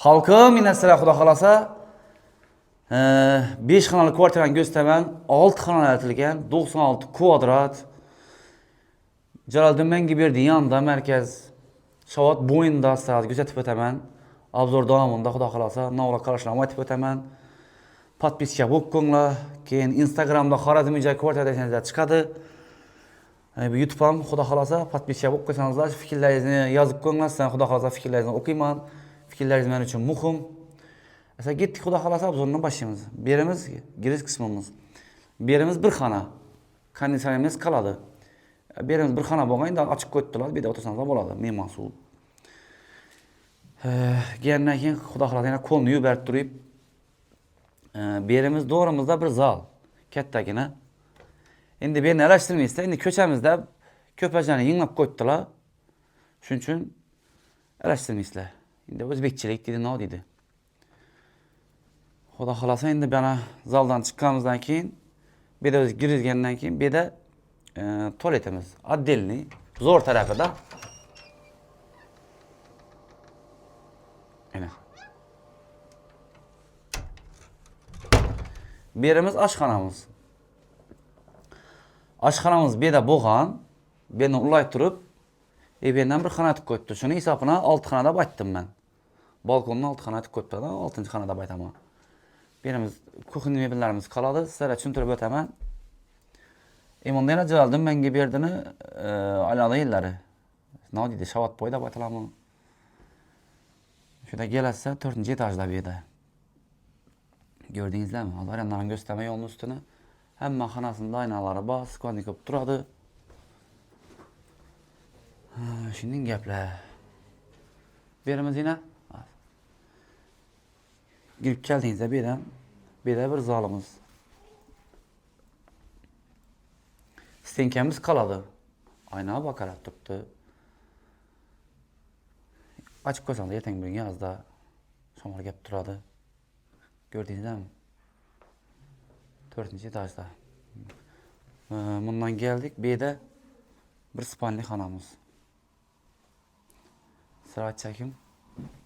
Halkım yine sıra Xudo xolasa 5 xonali kvartirani göstəmən 6 xonali aytilgan 96 kvadrat Jaloliddin Manguberdi yanında mərkəz Şavat boyunda saat göstərib ötəmən Abzor davamında Xudo xolasa navla qarşılama etib ötəmən Podpiska bo'lib qo'nglar keyin Instagramda Xorazmcha kvartira desangizlar chiqadi. YouTube ham Xudo xolasa podpiska bo'lib qo'ysanizlar, fikrlaringizni yozib qo'yinglar. Sizlar Xudo xolasa fikrlaringizni o'qiyman. Fikrlaringiz men uchun muhim. Esa getdik Xudo xolasa obzorni boshlaymiz. Berimiz girish qismimiz. Berimiz bir xona. Konditsionerimiz qoladi. Berimiz bir xona bo'lganda ochib qo'yibdilar, bu yerda o'tirsanizlar bo'ladi. Men mas'ul. Kelgandan keyin Xudo xolasa yana qo'lni yuborib turib, berimiz doğrumuzda bir zal. Kattagina. Endi beni araştırmayızsa, endi köçemizde köpəcəni yığınlab qoydular. Şunun üçün araştırmayızlar. Endi Özbekçilik dedi, ne dedi? Xudo xolasa endi bana zaldan çıqqanımızdan keyin, bir de öz girizgenden keyin, bir de tuvaletimiz, addelini, zor tarafı da. Yine. Berimiz aşxanamız. Aşxanamız bir de boğan, beni ulay turup, benden bir xana atib qo'yibdi. Şunu hesabına 6 xanada baytdım ben. Balkonun 6 xana atib qo'yibdi, 6. xanada baytaman. Berimiz kuxin mebellerimiz qaladı. Sizlarga tushuntirib o'taman. Emonda yana Jaloliddin Manguberdini alada yillari. Ne deydi? Şavat boyda baytalamı. Şurada gelirse 4. etajda bir yerda. Gördünüzler mi? Alaryanların gösterme yolunun üstüne. Hem xanasında aynaları bas, skvadnik yapıp duradı. Şimdi gepler. Berimiz yine. Girip geldiğinizde bir de bir zalımız. Stenkemiz kaladı. Aynaya bakarak tuttu. Açık koysanız yeten bir yazda şomar gep duradı. Gördüğünüzde mi? 4. etajda. Bundan geldik. Bir de bir spalli xanamız. Sıra çekim.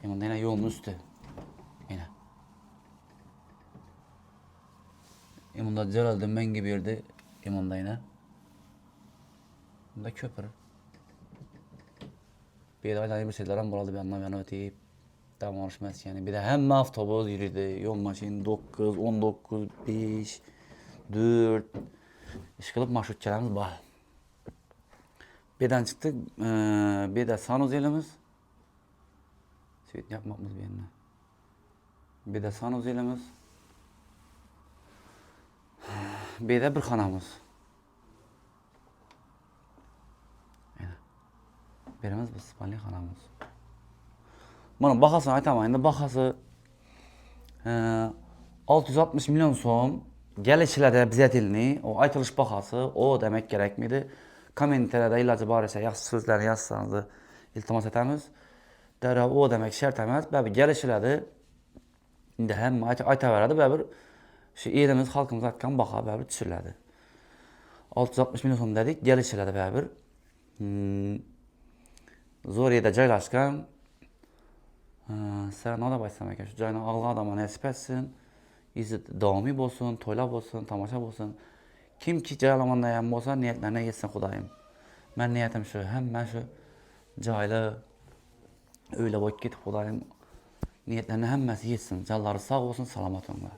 Bunda yine yolun üstü. Yine. Bunda Jaloliddin Manguberdi. Bunda yine. Bunda köprü. Bir de aydan bir şeyler hem buralı bir anlam öteyip devam oluşmaz yani. Bir de hem avtobus yürüdü. Yol maşini 9, 19, 5, 4. İşkılıp marşrutçalarımız var. Birden çıktık. Bir de sanuzelimiz. Süt yapmamız bir yerine. Bir de sanuzelimiz. Bir de bir xanamız. Berimiz bu spalli xanamız. Bunun baxasını aytaman. Endi baxası 660 milyon so'm. Gelişlerde bize dilini, o aytılış baxası, o demek gerekmiydi. Kommentarlarda ilacı barəsə yaxşı sözləri yazsanız iltimas etəmiz. Dərhal o demek şart emas. Bəli gelişlədi. İndi hem aytaveradi, bəli şu elimiz, xalqımız atqan baxa bəli düşürlədi. 660 milyon so'm dedik, gelişlədi bəli. Zor yerdə joylashgan. Sen ne da başlamak ekan, şu joyni ağlı adama nasip etsin. İzi davomiy bo'lsin, to'ylab bo'lsin, tomosha bo'lsin. Kimki joylamanda ham bo'lsa, niyatlarine yetsin Xudoyim. Men niyatim shu, hamma shu joyli o'ylab o'tib ketib Xudoyim niyatlarine hammasi yetsin. Canları sağ olsun, salomat olsunlar.